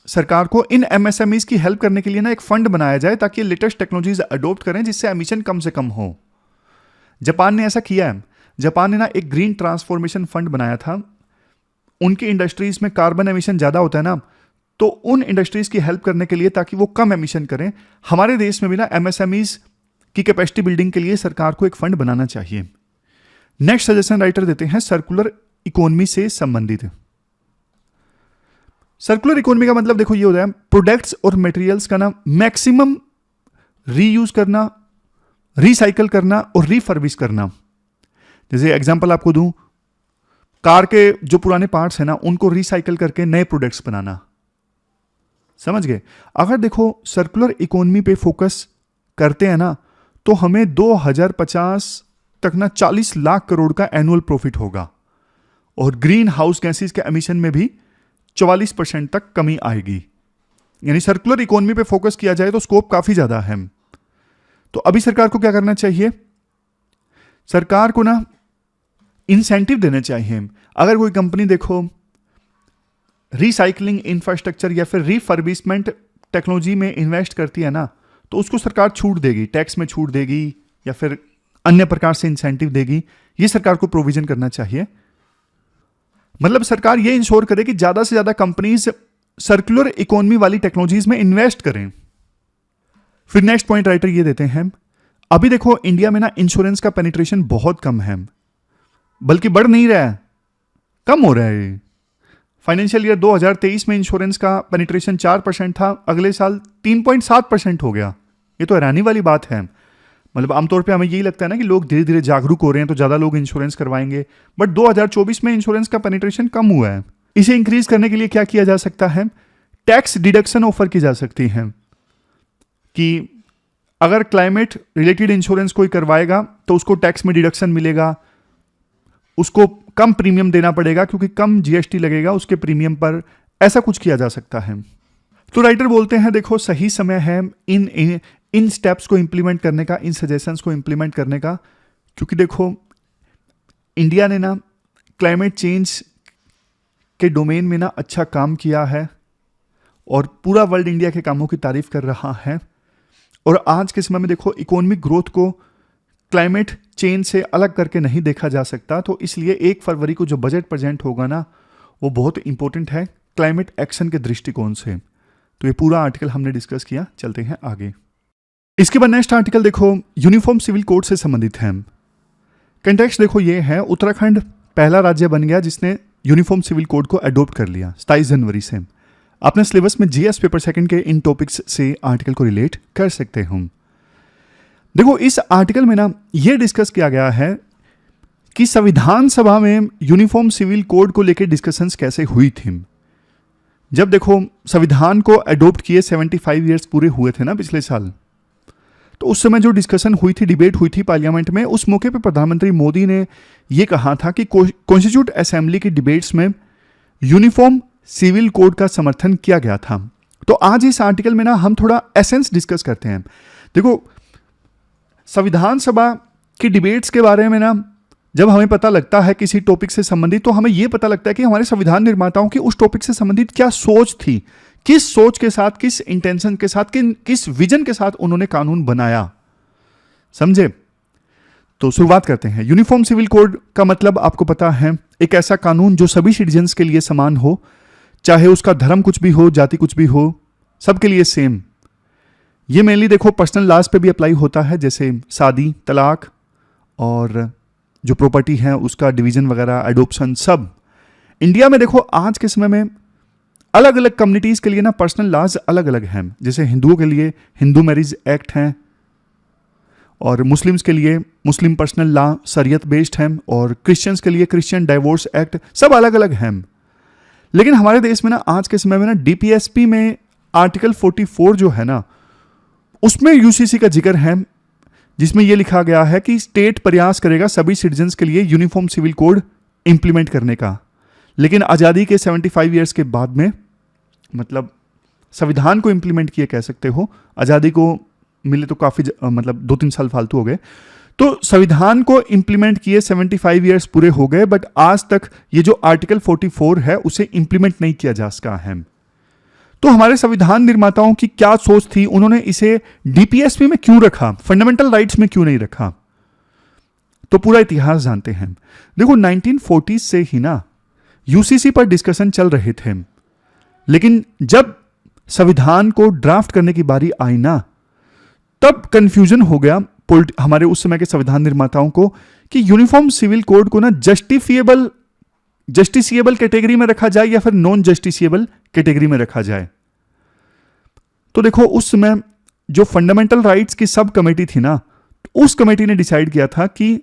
सरकार को, इन एमएसएमईज की हेल्प करने के लिए ना एक फंड बनाया जाए, ताकि लेटेस्ट टेक्नोलॉजीज अडॉप्ट करें, जिससे एमिशन कम से कम हो। जापान ने ऐसा किया है। जापान ने ना एक ग्रीन ट्रांसफॉर्मेशन फंड बनाया था। उनकी इंडस्ट्रीज में कार्बन एमिशन ज्यादा होता है ना, तो उन इंडस्ट्रीज की हेल्प करने के लिए, ताकि वो कम एमिशन करें। हमारे देश में भी ना एमएसएमईज की कैपेसिटी बिल्डिंग के लिए सरकार को एक फंड बनाना चाहिए। नेक्स्ट सजेशन राइटर देते हैं सर्कुलर इकोनॉमी से संबंधित। सर्कुलर इकोनॉमी का मतलब देखो ये होता है प्रोडक्ट्स और मटेरियल्स का ना मैक्सिमम रीयूज करना, रिसाइकल करना और रिफर्बिश करना। जैसे एग्जांपल आपको दूं, कार के जो पुराने पार्ट्स हैं ना, उनको रिसाइकल करके नए प्रोडक्ट्स बनाना। समझ गए? अगर देखो सर्कुलर इकोनॉमी पे फोकस करते हैं ना, तो हमें 2050 तक ना 40 लाख करोड़ का एनुअल प्रॉफिट होगा और ग्रीन हाउस गैसेस के एमिशन में भी 44% तक कमी आएगी। यानी सर्कुलर इकोनॉमी पे फोकस किया जाए तो स्कोप काफी ज्यादा है। तो अभी सरकार को क्या करना चाहिए? सरकार को ना इंसेंटिव देने चाहिए। अगर कोई कंपनी देखो रिसाइकलिंग इंफ्रास्ट्रक्चर या फिर रिफर्बिशमेंट टेक्नोलॉजी में इन्वेस्ट करती है ना, तो उसको सरकार छूट देगी, टैक्स में छूट देगी या फिर अन्य प्रकार से इंसेंटिव देगी। ये सरकार को प्रोविजन करना चाहिए। मतलब सरकार ये इंश्योर करे कि ज्यादा से ज्यादा कंपनीज सर्कुलर इकोनॉमी वाली टेक्नोलॉजीज में इन्वेस्ट करें। फिर नेक्स्ट पॉइंट राइटर ये देते हैं, अभी देखो इंडिया में ना इंश्योरेंस का पेनिट्रेशन बहुत कम है, बल्कि बढ़ नहीं रहा है, कम हो रहा है। फाइनेंशियल ईयर 2023 में इंश्योरेंस का पेनिट्रेशन 4% था, अगले साल 3.7% हो गया। ये तो हैरानी वाली बात है। मतलब आमतौर पे हमें यही लगता है ना कि लोग धीरे धीरे जागरूक हो रहे हैं तो ज्यादा लोग इंश्योरेंस करवाएंगे, बट 2024 में इंश्योरेंस का पेनिट्रेशन कम हुआ है। इसे इंक्रीज करने के लिए क्या किया जा सकता है? टैक्स डिडक्शन ऑफर की जा सकती है कि अगर क्लाइमेट रिलेटेड इंश्योरेंस कोई करवाएगा तो उसको टैक्स में डिडक्शन मिलेगा, उसको कम प्रीमियम देना पड़ेगा क्योंकि कम जीएसटी लगेगा उसके प्रीमियम पर। ऐसा कुछ किया जा सकता है। तो राइटर बोलते हैं देखो सही समय है इन स्टेप्स को इंप्लीमेंट करने का, इन सजेशंस को इंप्लीमेंट करने का, क्योंकि देखो इंडिया ने ना क्लाइमेट चेंज के डोमेन में ना अच्छा काम किया है और पूरा वर्ल्ड इंडिया के कामों की तारीफ कर रहा है। और आज के समय में देखो इकोनॉमिक ग्रोथ को क्लाइमेट चेंज से अलग करके नहीं देखा जा सकता। तो इसलिए 1 फरवरी को जो बजट प्रेजेंट होगा ना, वो बहुत इंपॉर्टेंट है क्लाइमेट एक्शन के दृष्टिकोण से। तो ये पूरा आर्टिकल हमने डिस्कस किया। चलते हैं आगे। इसके बाद नेक्स्ट आर्टिकल देखो यूनिफॉर्म सिविल कोड से संबंधित है। कंटेक्स्ट देखो ये है, उत्तराखंड पहला राज्य बन गया जिसने यूनिफॉर्म सिविल कोड को अडॉप्ट कर लिया 27 जनवरी से। अपने सिलेबस में जीएस पेपर सेकंड के इन टॉपिक्स से आर्टिकल को रिलेट कर सकते हम। देखो इस आर्टिकल में ना ये डिस्कस किया गया है कि संविधान सभा में यूनिफॉर्म सिविल कोड को लेकर डिस्कशंस कैसे हुई थी। जब देखो संविधान को अडॉप्ट किए 75 ईयर्स पूरे हुए थे ना पिछले साल, तो उस समय जो डिस्कशन हुई थी, डिबेट हुई थी पार्लियामेंट में, उस मौके पर प्रधानमंत्री मोदी ने यह कहा था कि कॉन्स्टिट्यूट असेंबली की डिबेट्स में यूनिफॉर्म सिविल कोड का समर्थन किया गया था। तो आज इस आर्टिकल में ना हम थोड़ा एसेंस डिस्कस करते हैं। देखो संविधान सभा की डिबेट्स के बारे में ना जब हमें पता लगता है किसी टॉपिक से संबंधित, तो हमें यह पता लगता है कि हमारे संविधान निर्माताओं की उस टॉपिक से संबंधित क्या सोच थी, किस सोच के साथ, किस इंटेंशन के साथ, किस विजन के साथ उन्होंने कानून बनाया। समझे? तो शुरुआत करते हैं। यूनिफॉर्म सिविल कोड का मतलब आपको पता है, एक ऐसा कानून जो सभी सिटीजन्स के लिए समान हो, चाहे उसका धर्म कुछ भी हो, जाति कुछ भी हो, सबके लिए सेम। ये मेनली देखो पर्सनल लॉज पे भी अप्लाई होता है, जैसे शादी, तलाक और जो प्रॉपर्टी है उसका डिवीजन वगैरह, एडॉप्शन, सब। इंडिया में देखो आज के समय में अलग अलग कम्युनिटीज के लिए ना पर्सनल लॉज अलग अलग हैं। जैसे हिंदुओं के लिए हिंदू मैरिज एक्ट हैं और मुस्लिम्स के लिए मुस्लिम पर्सनल लॉ शरीयत बेस्ड हैं और क्रिश्चियंस के लिए क्रिश्चियन डाइवोर्स एक्ट, सब अलग अलग हैं। लेकिन हमारे देश में ना आज के समय में ना डीपीएसपी में आर्टिकल 44 जो है ना, उसमें यूसीसी का जिक्र है, जिसमें यह लिखा गया है कि स्टेट प्रयास करेगा सभी सिटीजन्स के लिए यूनिफॉर्म सिविल कोड इंप्लीमेंट करने का। लेकिन आज़ादी के 75 ईयर्स के बाद में, मतलब संविधान को इंप्लीमेंट किए कह सकते हो, आज़ादी को मिले तो काफ़ी मतलब 2-3 साल फालतू हो गए, तो संविधान को इंप्लीमेंट किए 75 ईयर्स पूरे हो गए, बट आज तक ये जो आर्टिकल 44 है उसे इंप्लीमेंट नहीं किया जा सका है। तो हमारे संविधान निर्माताओं की क्या सोच थी, उन्होंने इसे डीपीएसपी में क्यों रखा, फंडामेंटल राइट्स में क्यों नहीं रखा? तो पूरा इतिहास जानते हैं। देखो 1940 से ही ना यूसीसी पर डिस्कशन चल रहे थे, लेकिन जब संविधान को ड्राफ्ट करने की बारी आई ना, तब कंफ्यूजन हो गया हमारे उस समय के संविधान निर्माताओं को कि यूनिफॉर्म सिविल कोड को ना जस्टिसिएबल कैटेगरी में रखा जाए या फिर नॉन जस्टिसिएबल कैटेगरी में रखा जाए। तो देखो उस समय जो फंडामेंटल राइट्स की सब कमेटी थी ना, उस कमेटी ने डिसाइड किया था कि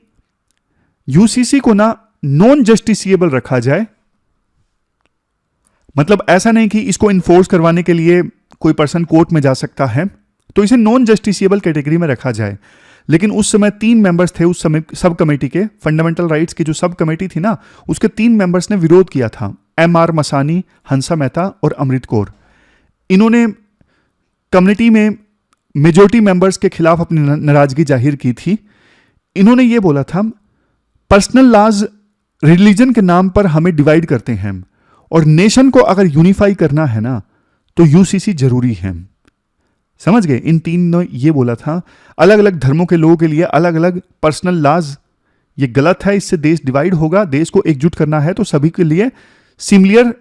यूसीसी को ना नॉन जस्टिसिएबल रखा जाए। मतलब ऐसा नहीं कि इसको इन्फोर्स करवाने के लिए कोई पर्सन कोर्ट में जा सकता है, तो इसे नॉन जस्टिसिएबल कैटेगरी में रखा जाए। लेकिन उस समय 3 मेंबर्स थे उस समय सब कमेटी के, फंडामेंटल राइट्स की जो सब कमेटी थी ना, उसके 3 मेंबर्स ने विरोध किया था, MR मसानी, हंसा मेहता और अमृत कौर। इन्होंने कम्युनिटी में मेजोरिटी मेंबर्स के खिलाफ अपनी नाराजगी जाहिर की थी। इन्होंने ये बोला था, पर्सनल लॉज रिलीजन के नाम पर हमें डिवाइड करते हैं और नेशन को अगर यूनिफाई करना है ना तो यूसीसी जरूरी है। समझ गए? इन 3 ने ये बोला था, अलग अलग धर्मों के लोगों के लिए अलग अलग पर्सनल लॉज, ये गलत है, इससे देश डिवाइड होगा। देश को एकजुट करना है तो सभी के लिए सिमिलर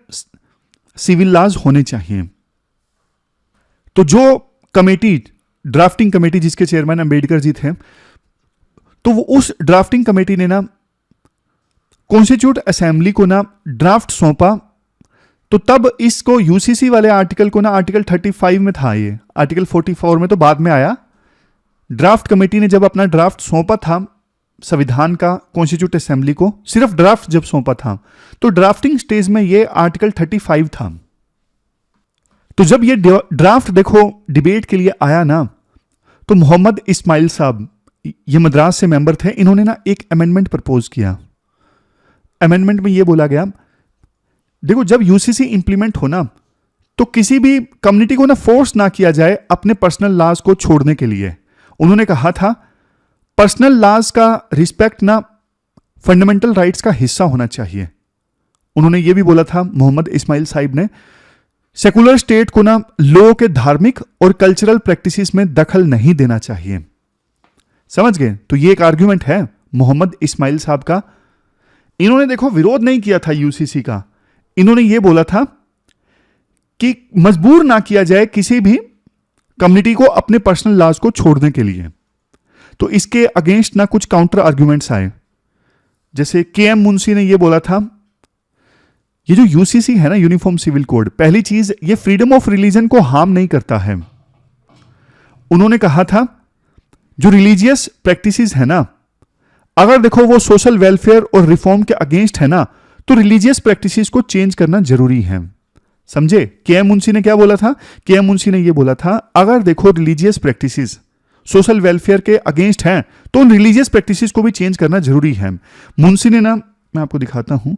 सिविल लॉज होने चाहिए। तो जो कमेटी, ड्राफ्टिंग कमेटी जिसके चेयरमैन अंबेडकर जी थे, तो वो उस ड्राफ्टिंग कमेटी ने ना कॉन्स्टिट्यूट असेंबली को ना ड्राफ्ट सौंपा। तो तब इसको यूसीसी वाले आर्टिकल को ना आर्टिकल 35 में था, ये आर्टिकल 44 में तो बाद में आया। ड्राफ्ट कमेटी ने जब अपना ड्राफ्ट सौंपा था संविधान का कॉन्स्टिट्यूट असेंबली को, सिर्फ ड्राफ्ट जब सौंपा था, तो ड्राफ्टिंग स्टेज में ये आर्टिकल 35 था। तो जब ये ड्राफ्ट देखो डिबेट के लिए आया ना, तो मोहम्मद इस्माइल साहब, ये मद्रास से मेंबर थे, इन्होंने ना एक अमेंडमेंट प्रपोज किया। अमेंडमेंट में ये बोला गया, देखो जब यूसीसी इंप्लीमेंट हो ना, तो किसी भी कम्युनिटी को ना फोर्स ना किया जाए अपने पर्सनल लॉज को छोड़ने के लिए। उन्होंने कहा था पर्सनल लॉज का रिस्पेक्ट ना फंडामेंटल राइट्स का हिस्सा होना चाहिए। उन्होंने ये भी बोला था मोहम्मद इस्माइल साहिब ने, सेकुलर स्टेट को ना लॉ के धार्मिक और कल्चरल प्रैक्टिसेस में दखल नहीं देना चाहिए। समझ गए? तो ये एक आर्ग्यूमेंट है मोहम्मद इस्माइल साहब का। इन्होंने देखो विरोध नहीं किया था यूसीसी का, इन्होंने ये बोला था कि मजबूर ना किया जाए किसी भी कम्युनिटी को अपने पर्सनल लॉज को छोड़ने के लिए। तो इसके अगेंस्ट ना कुछ काउंटर आर्ग्यूमेंट्स आए, जैसे KM मुंशी ने ये बोला था, ये जो यूसीसी है ना, यूनिफॉर्म सिविल कोड, पहली चीज ये फ्रीडम ऑफ रिलीजन को हार्म नहीं करता है। उन्होंने कहा था जो रिलीजियस प्रैक्टिसेस है ना, अगर देखो वो सोशल वेलफेयर और रिफॉर्म के अगेंस्ट है ना, तो रिलीजियस प्रैक्टिसेस को चेंज करना जरूरी है। समझे? KM मुंशी ने क्या बोला था? KM मुंशी ने ये बोला था, अगर देखो रिलीजियस प्रैक्टिसेस सोशल वेलफेयर के अगेंस्ट हैं तो उन रिलीजियस प्रैक्टिसेस को भी चेंज करना जरूरी है। मुंशी ने ना, मैं आपको दिखाता हूं,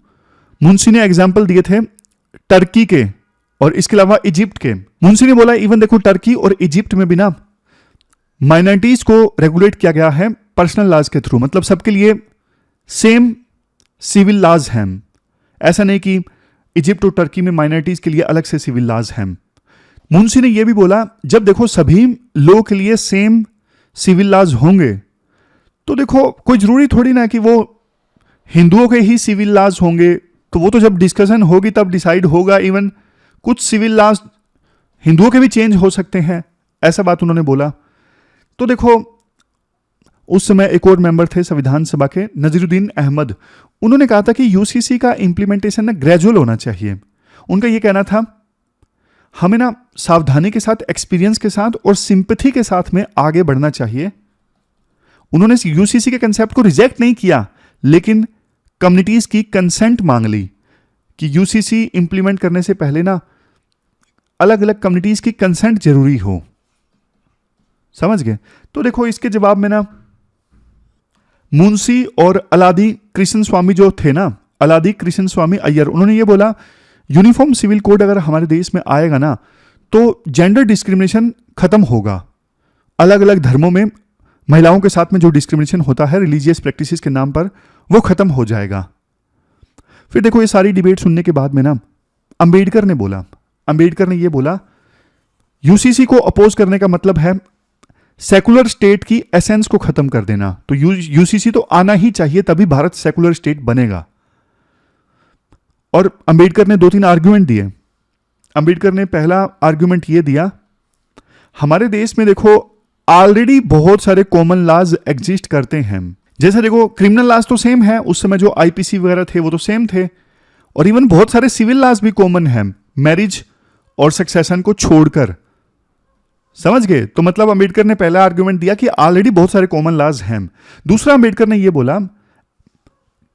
मुंशी ने एग्जाम्पल दिए थे टर्की के और इसके अलावा इजिप्ट के। मुंशी ने बोला इवन देखो टर्की और इजिप्ट में भी ना माइनॉरिटीज को रेगुलेट किया गया है पर्सनल लॉज के थ्रू, मतलब सबके लिए सेम सिविल लॉज हैं। ऐसा नहीं कि इजिप्ट और टर्की में माइनॉरिटीज के लिए अलग से सिविल लॉज हैं। मुंशी ने यह भी बोला जब देखो सभी लोगों के लिए सेम सिविल लॉज होंगे, तो देखो कोई जरूरी थोड़ी ना कि वो हिंदुओं के ही सिविल लॉज होंगे, तो वो तो जब डिस्कशन होगी तब डिसाइड होगा। इवन कुछ सिविल लॉज हिंदुओं के भी चेंज हो सकते हैं, ऐसा बात उन्होंने बोला। तो देखो उस समय एक और मेंबर थे संविधान सभा के, नजीरुद्दीन अहमद, उन्होंने कहा था कि यूसीसी का इंप्लीमेंटेशन ना ग्रेजुअल होना चाहिए। उनका यह कहना था हमें ना सावधानी के साथ, एक्सपीरियंस के साथ और सिंपैथी के साथ में आगे बढ़ना चाहिए। उन्होंने यूसीसी के कंसेप्ट को रिजेक्ट नहीं किया, लेकिन कम्युनिटीज की कंसेंट मांग ली कि यूसीसी इंप्लीमेंट करने से पहले ना अलग अलग कम्युनिटीज की कंसेंट जरूरी हो। समझ गए? तो देखो इसके जवाब में ना मुंशी और अलादी कृष्ण स्वामी जो थे ना, अलादी कृष्ण स्वामी अय्यर, उन्होंने ये बोला यूनिफॉर्म सिविल कोड अगर हमारे देश में आएगा ना तो जेंडर डिस्क्रिमिनेशन खत्म होगा। अलग अलग धर्मों में महिलाओं के साथ में जो डिस्क्रिमिनेशन होता है रिलीजियस प्रैक्टिसेस के नाम पर, वो खत्म हो जाएगा। फिर देखो ये सारी डिबेट सुनने के बाद में ना अंबेडकर ने बोला, अंबेडकर ने ये बोला यूसीसी को अपोज करने का मतलब है सेकुलर स्टेट की एसेंस को खत्म कर देना। तो यूसीसी तो आना ही चाहिए, तभी भारत सेकुलर स्टेट बनेगा। और अंबेडकर ने 2-3 आर्ग्यूमेंट दिए। अंबेडकर ने पहला आर्ग्यूमेंट ये दिया, हमारे देश में देखो ऑलरेडी बहुत सारे कॉमन लॉज एग्जिस्ट करते हैं। जैसे देखो क्रिमिनल लॉज तो सेम है, उस समय जो आईपीसी वगैरह थे वो तो सेम थे, और इवन बहुत सारे सिविल लॉज भी कॉमन हैं मैरिज और सक्सेशन को छोड़कर। समझ गए? तो मतलब अंबेडकर ने पहला आर्गुमेंट दिया कि ऑलरेडी बहुत सारे कॉमन लॉज हैं। दूसरा अंबेडकर ने यह बोला,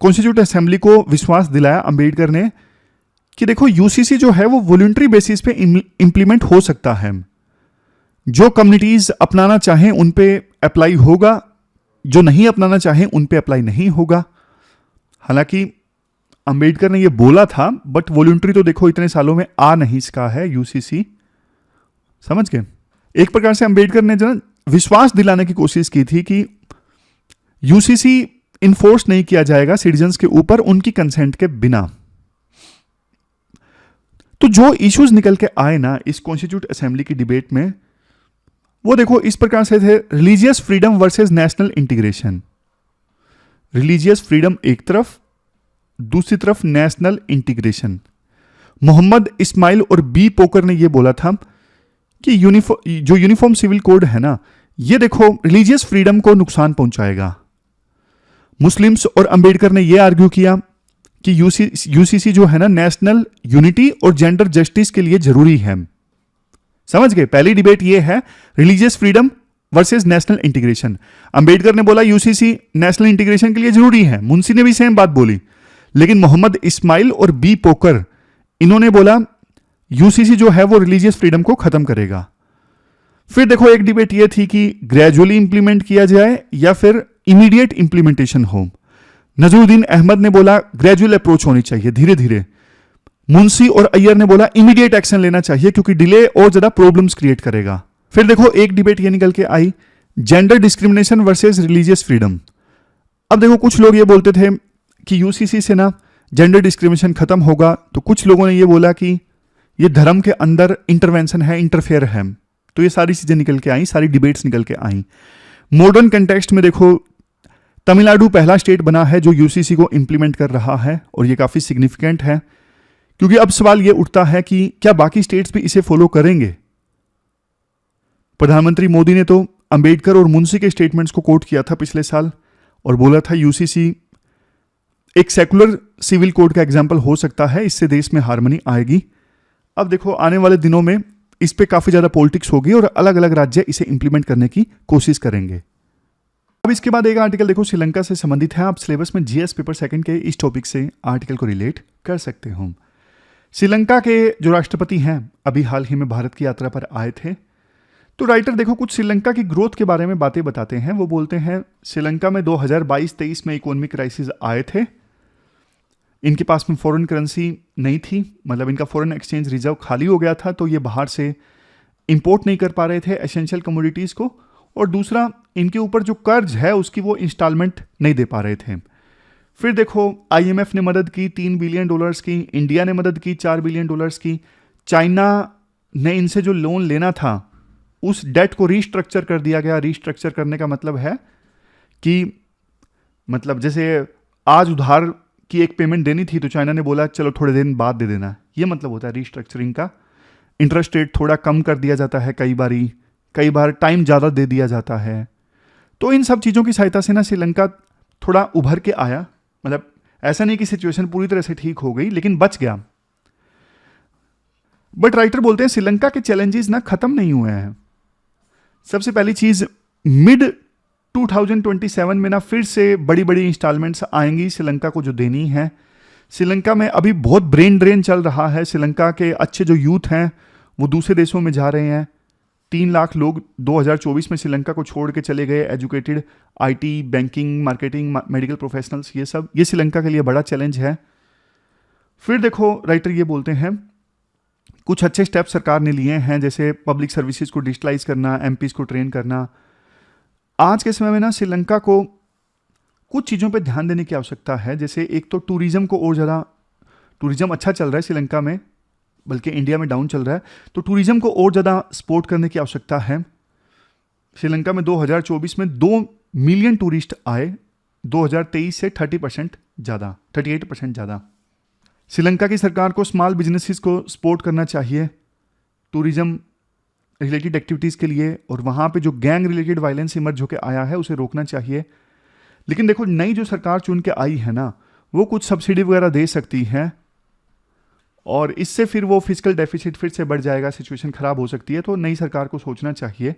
कॉन्स्टिट्यूट असेंबली को विश्वास दिलाया अंबेडकर ने कि देखो यूसीसी जो है वो वॉलंटरी बेसिस पे इंप्लीमेंट हो सकता है। जो कम्युनिटीज अपनाना चाहें उन पे अप्लाई होगा, जो नहीं अपनाना चाहें उन पे अप्लाई नहीं होगा। हालांकि अंबेडकर ने ये बोला था, बट वॉलंटरी तो देखो इतने सालों में आ नहीं सका है यूसीसी। समझ गए? एक प्रकार से अंबेडकर ने जो विश्वास दिलाने की कोशिश की थी कि यूसीसी इन्फोर्स नहीं किया जाएगा सिटीजन्स के ऊपर उनकी कंसेंट के बिना। तो जो इश्यूज निकल के आए ना इस कॉन्स्टिट्यूट असेंबली की डिबेट में, वो देखो इस प्रकार से थे। Religious freedom versus national integration. Religious freedom एक तरफ, दूसरी तरफ नेशनल इंटीग्रेशन। मोहम्मद इस्माइल और बी पोकर ने यह बोला था कि जो यूनिफॉर्म सिविल कोड है ना, ये देखो रिलीजियस फ्रीडम को नुकसान पहुंचाएगा। मुस्लिम्स और अंबेडकर ने यह आर्ग्यू किया कि यूसीसी जो है ना नेशनल यूनिटी और जेंडर जस्टिस के लिए जरूरी है। समझ गए? पहली डिबेट ये है religious freedom versus national integration. Ambedkar ने बोला यूसीसी नेशनल इंटीग्रेशन के लिए जरूरी है, मुंशी ने भी सेम बात बोली। लेकिन मोहम्मद इस्माइल और बी पोकर इन्होंने बोला यूसीसी जो है वो रिलीजियस फ्रीडम को खत्म करेगा। फिर देखो एक डिबेट ये थी कि ग्रेजुअली इंप्लीमेंट किया जाए या फिर इमीडिएट इंप्लीमेंटेशन हो। नजरुद्दीन अहमद ने बोला ग्रेजुअल अप्रोच होनी चाहिए, धीरे धीरे। मुंशी और अय्यर ने बोला इमीडिएट एक्शन लेना चाहिए क्योंकि डिले और ज्यादा प्रॉब्लम्स क्रिएट करेगा। फिर देखो एक डिबेट ये निकल के आई, gender discrimination versus religious freedom. अब देखो कुछ लोग ये बोलते थे कि यूसीसी से ना जेंडर डिस्क्रिमिनेशन खत्म होगा, तो कुछ लोगों ने ये बोला कि ये धर्म के अंदर इंटरवेंशन है, इंटरफेयर है। तो ये सारी चीजें निकल के आई, सारी डिबेट्स निकल के आई। मॉडर्न कंटेक्स्ट में देखो तमिलनाडु पहला स्टेट बना है जो यूसीसी को इंप्लीमेंट कर रहा है, और ये काफी सिग्निफिकेंट है क्योंकि अब सवाल ये उठता है कि क्या बाकी स्टेट्स भी इसे फॉलो करेंगे। प्रधानमंत्री मोदी ने तो अंबेडकर और मुंशी के स्टेटमेंट्स को कोट किया था पिछले साल और बोला था यूसीसी एक सेकुलर सिविल कोड का एग्जाम्पल हो सकता है, इससे देश में हार्मनी आएगी। अब देखो आने वाले दिनों में इस पे काफी ज्यादा पॉलिटिक्स होगी और अलग अलग राज्य इसे इंप्लीमेंट करने की कोशिश करेंगे। अब इसके बाद एक आर्टिकल देखो श्रीलंका से संबंधित है। आप सिलेबस में जीएस पेपर सेकंड के इस टॉपिक से आर्टिकल को रिलेट कर सकते हो। श्रीलंका के जो राष्ट्रपति हैं अभी हाल ही में भारत की यात्रा पर आए थे। तो राइटर देखो कुछ श्रीलंका की ग्रोथ के बारे में बातें बताते हैं। वो बोलते हैं श्रीलंका में 2022-23 में इकोनॉमिक क्राइसिस आए थे। इनके पास में फॉरेन करेंसी नहीं थी, मतलब इनका फॉरेन एक्सचेंज रिजर्व खाली हो गया था, तो ये बाहर से इंपोर्ट नहीं कर पा रहे थे एसेंशियल कमोडिटीज़ को। और दूसरा इनके ऊपर जो कर्ज है उसकी वो इंस्टॉलमेंट नहीं दे पा रहे थे। फिर देखो आईएमएफ ने मदद की $3 बिलियन की, इंडिया ने मदद की $4 बिलियन की, चाइना ने इनसे जो लोन लेना था उस डेट को रीस्ट्रक्चर कर दिया गया। रीस्ट्रक्चर करने का मतलब है कि मतलब जैसे आज उधार की एक पेमेंट देनी थी तो चाइना ने बोला चलो थोड़े दिन बाद दे देना, ये मतलब होता है रीस्ट्रक्चरिंग का। इंटरेस्ट रेट थोड़ा कम कर दिया जाता है, कई बार टाइम ज़्यादा दे दिया जाता है। तो इन सब चीज़ों की सहायता से ना श्रीलंका थोड़ा उभर के आया। मतलब ऐसा नहीं कि सिचुएशन पूरी तरह से ठीक हो गई, लेकिन बच गया। बट राइटर बोलते हैं श्रीलंका के चैलेंजेस ना खत्म नहीं हुए हैं। सबसे पहली चीज मिड 2027 में ना फिर से बड़ी बड़ी इंस्टॉलमेंट्स आएंगी श्रीलंका को जो देनी है। श्रीलंका में अभी बहुत ब्रेन ड्रेन चल रहा है। श्रीलंका के अच्छे जो यूथ हैं वो दूसरे देशों में जा रहे हैं। 3 लाख लोग 2024 में श्रीलंका को छोड़ के चले गए। Educated, IT, banking, marketing, medical professionals, ये श्रीलंका के लिए बड़ा चैलेंज है। फिर देखो राइटर ये बोलते हैं कुछ अच्छे स्टेप सरकार ने लिए हैं, जैसे पब्लिक सर्विसेज को डिजिटलाइज करना, एमपीज को ट्रेन करना। आज के समय में ना श्रीलंका को कुछ चीज़ों पे ध्यान देने की आवश्यकता है। जैसे एक तो टूरिज्म को और ज़्यादा, टूरिज्म अच्छा चल रहा है श्रीलंका में, बल्कि इंडिया में डाउन चल रहा है, तो टूरिज्म को और ज़्यादा सपोर्ट करने की आवश्यकता है। श्रीलंका में 2024 में 2 मिलियन टूरिस्ट आए, 2023 से 38% ज़्यादा। श्रीलंका की सरकार को स्मॉल बिजनेसेस को सपोर्ट करना चाहिए टूरिज्म रिलेटेड एक्टिविटीज़ के लिए, और वहाँ पे जो गैंग रिलेटेड वायलेंस इमर्ज होकर आया है उसे रोकना चाहिए। लेकिन देखो नई जो सरकार चुन के आई है ना, वो कुछ सब्सिडी वगैरह दे सकती है और इससे फिर वो फिजिकल डेफिसिट फिर से बढ़ जाएगा, सिचुएशन खराब हो सकती है। तो नई सरकार को सोचना चाहिए।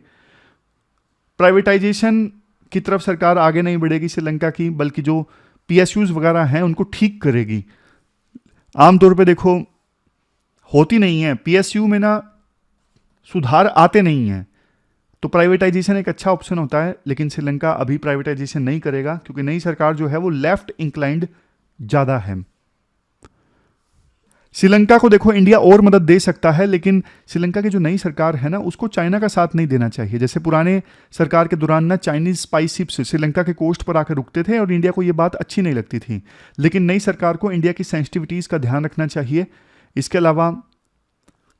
प्राइवेटाइजेशन की तरफ सरकार आगे नहीं बढ़ेगी श्रीलंका की, बल्कि जो पीएसयूज वगैरह हैं उनको ठीक करेगी। आमतौर पे देखो होती नहीं है, पीएसयू में ना सुधार आते नहीं हैं, तो प्राइवेटाइजेशन एक अच्छा ऑप्शन होता है। लेकिन श्रीलंका अभी प्राइवेटाइजेशन नहीं करेगा क्योंकि नई सरकार जो है वो लेफ्ट इंक्लाइंड ज़्यादा है। श्रीलंका को देखो इंडिया और मदद दे सकता है, लेकिन श्रीलंका की जो नई सरकार है ना उसको चाइना का साथ नहीं देना चाहिए। जैसे पुराने सरकार के दौरान ना चाइनीज स्पाइस शिप्स श्रीलंका के कोस्ट पर आकर रुकते थे और इंडिया को ये बात अच्छी नहीं लगती थी। लेकिन नई सरकार को इंडिया की सेंसिटिविटीज़ का ध्यान रखना चाहिए। इसके अलावा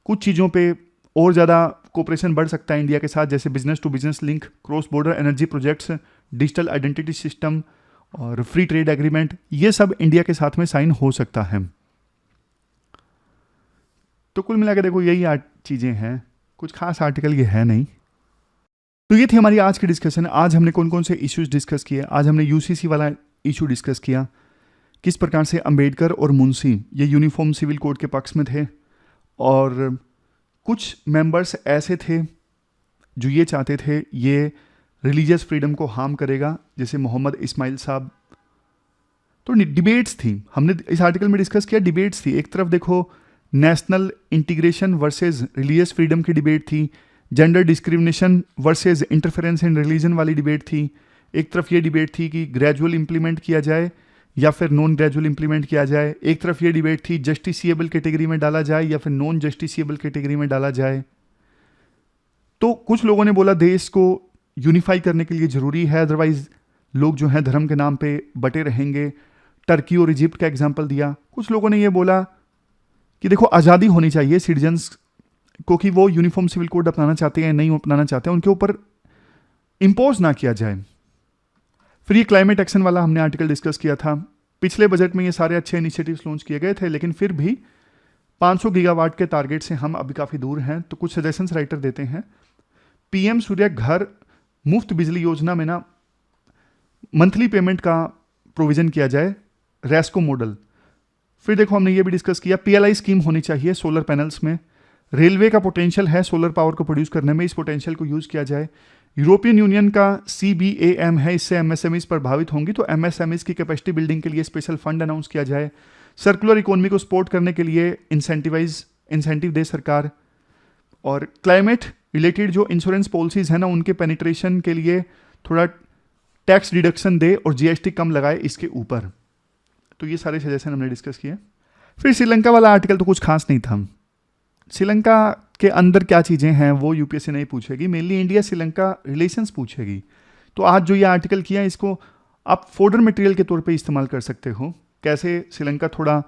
कुछ चीज़ों पर और ज़्यादा कोऑपरेशन बढ़ सकता है इंडिया के साथ, जैसे business to business link, cross border energy projects, digital identity system और फ्री ट्रेड एग्रीमेंट। ये सब इंडिया के साथ में साइन हो सकता है। तो कुल मिला के देखो यही चीज़ें हैं, कुछ खास आर्टिकल ये है नहीं। तो ये थी हमारी आज की डिस्कशन। आज हमने कौन कौन से इश्यूज डिस्कस किए। आज हमने यूसीसी वाला इशू डिस्कस किया, किस प्रकार से अंबेडकर और मुंशी ये यूनिफॉर्म सिविल कोड के पक्ष में थे, और कुछ मेंबर्स ऐसे थे जो ये चाहते थे ये रिलीजियस फ्रीडम को हार्म करेगा, जैसे मोहम्मद इस्माइल साहब। तो डिबेट्स थी, हमने इस आर्टिकल में डिस्कस किया, डिबेट्स थी। एक तरफ देखो national integration versus religious freedom की डिबेट थी, gender discrimination versus interference in religion वाली डिबेट थी। एक तरफ ये डिबेट थी कि ग्रेजुअल इंप्लीमेंट किया जाए या फिर नॉन ग्रेजुअल इंप्लीमेंट किया जाए। एक तरफ ये डिबेट थी जस्टिसिएबल कैटेगरी में डाला जाए या फिर नॉन जस्टिसिएबल कैटेगरी में डाला जाए। तो कुछ लोगों ने बोला देश को यूनिफाई करने के लिए ज़रूरी है, अदरवाइज लोग जो हैं धर्म के नाम पे बटे रहेंगे। टर्की और इजिप्ट का एग्जाम्पल दिया। कुछ लोगों ने ये बोला कि देखो आज़ादी होनी चाहिए सिटीजन्स को, कि वो यूनिफॉर्म सिविल कोड अपनाना चाहते हैं नहीं अपनाना चाहते हैं, उनके ऊपर इम्पोज ना किया जाए। फिर ये क्लाइमेट एक्शन वाला हमने आर्टिकल डिस्कस किया था। पिछले बजट में ये सारे अच्छे इनिशिएटिव्स लॉन्च किए गए थे, लेकिन फिर भी 500 गीगावाट के टारगेट से हम अभी काफ़ी दूर हैं। तो कुछ सजेशंस राइटर देते हैं। पीएम सूर्य घर मुफ्त बिजली योजना में ना मंथली पेमेंट का प्रोविजन किया जाए, रेस्को मॉडल। फिर देखो हमने ये भी डिस्कस किया पीएलआई स्कीम होनी चाहिए सोलर पैनल्स में। रेलवे का पोटेंशियल है सोलर पावर को प्रोड्यूस करने में, इस पोटेंशियल को यूज़ किया जाए। यूरोपियन यूनियन का CBAM है, इससे एमएसएमईज प्रभावित होंगी, तो एमएसएमईज की कैपेसिटी बिल्डिंग के लिए स्पेशल फंड अनाउंस किया जाए। सर्कुलर इकोनॉमी को सपोर्ट करने के लिए इंसेंटिव दे सरकार। और क्लाइमेट रिलेटेड जो इंश्योरेंस पॉलिसीज है ना उनके पेनिट्रेशन के लिए थोड़ा टैक्स डिडक्शन दे और GST कम लगाए इसके ऊपर। तो ये सारे सजेशन हमने डिस्कस किए। फिर श्रीलंका वाला आर्टिकल तो कुछ खास नहीं था। श्रीलंका के अंदर क्या चीज़ें हैं वो यूपीएससी नहीं पूछेगी, मेनली इंडिया श्रीलंका रिलेशंस पूछेगी। तो आज जो ये आर्टिकल किया इसको आप फोल्डर मटेरियल के तौर पे इस्तेमाल कर सकते हो। कैसे श्रीलंका थोड़ा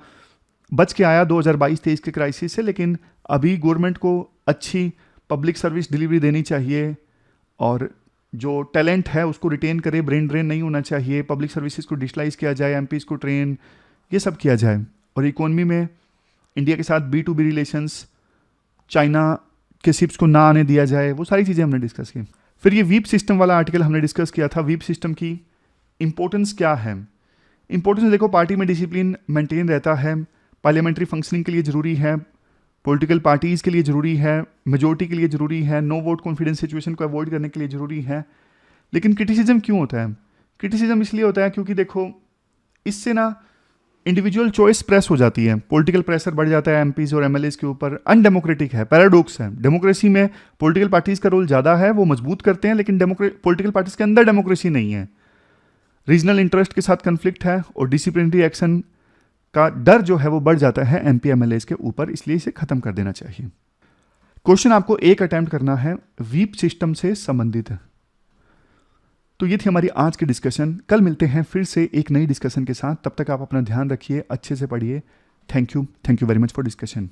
बच के आया 2022-23 के क्राइसिस से, लेकिन अभी गवर्नमेंट को अच्छी पब्लिक सर्विस डिलीवरी देनी चाहिए और जो टैलेंट है उसको रिटेन करे, ब्रेन ड्रेन नहीं होना चाहिए। पब्लिक सर्विसेज को डिजिटलाइज किया जाए, MPs को ट्रेन, ये सब किया जाए। और इकोनॉमी में इंडिया के साथ B2B रिलेशंस, चाइना के शिप्स को ना आने दिया जाए, वो सारी चीज़ें हमने डिस्कस की। फिर ये वीप सिस्टम वाला आर्टिकल हमने डिस्कस किया था। वीप सिस्टम की इंपॉर्टेंस क्या है? इंपॉर्टेंस देखो, पार्टी में डिसिप्लिन मेंटेन रहता है, पार्लियामेंट्री फंक्शनिंग के लिए ज़रूरी है, पॉलिटिकल पार्टीज़ के लिए ज़रूरी है, मेजोरिटी के लिए ज़रूरी है, नो वोट कॉन्फिडेंस सिचुएशन को अवॉइड करने के लिए ज़रूरी है। लेकिन क्रिटिसिज्म क्यों होता है? क्रिटिसिज्म इसलिए होता है क्योंकि देखो इससे ना इंडिविजुअल चॉइस प्रेस हो जाती है, पॉलिटिकल प्रेशर बढ़ जाता है MPs और MLAs के ऊपर। अनडेमोक्रेटिक है, पैराडॉक्स है। डेमोक्रेसी में पॉलिटिकल पार्टीज़ का रोल ज़्यादा है, वो मजबूत करते हैं, लेकिन पॉलिटिकल पार्टीज़ के अंदर डेमोक्रेसी नहीं है। रीजनल इंटरेस्ट के साथ कन्फ्लिक्ट है और डिसिप्लिनरी एक्शन का डर जो है वो बढ़ जाता है MP MLAs के ऊपर, इसलिए इसे खत्म कर देना चाहिए। क्वेश्चन आपको एक अटेम्प्ट करना है वीप सिस्टम से संबंधित। तो ये थी हमारी आज की डिस्कशन। कल मिलते हैं फिर से एक नई डिस्कशन के साथ। तब तक आप अपना ध्यान रखिए, अच्छे से पढ़िए। Thank you very much for discussion.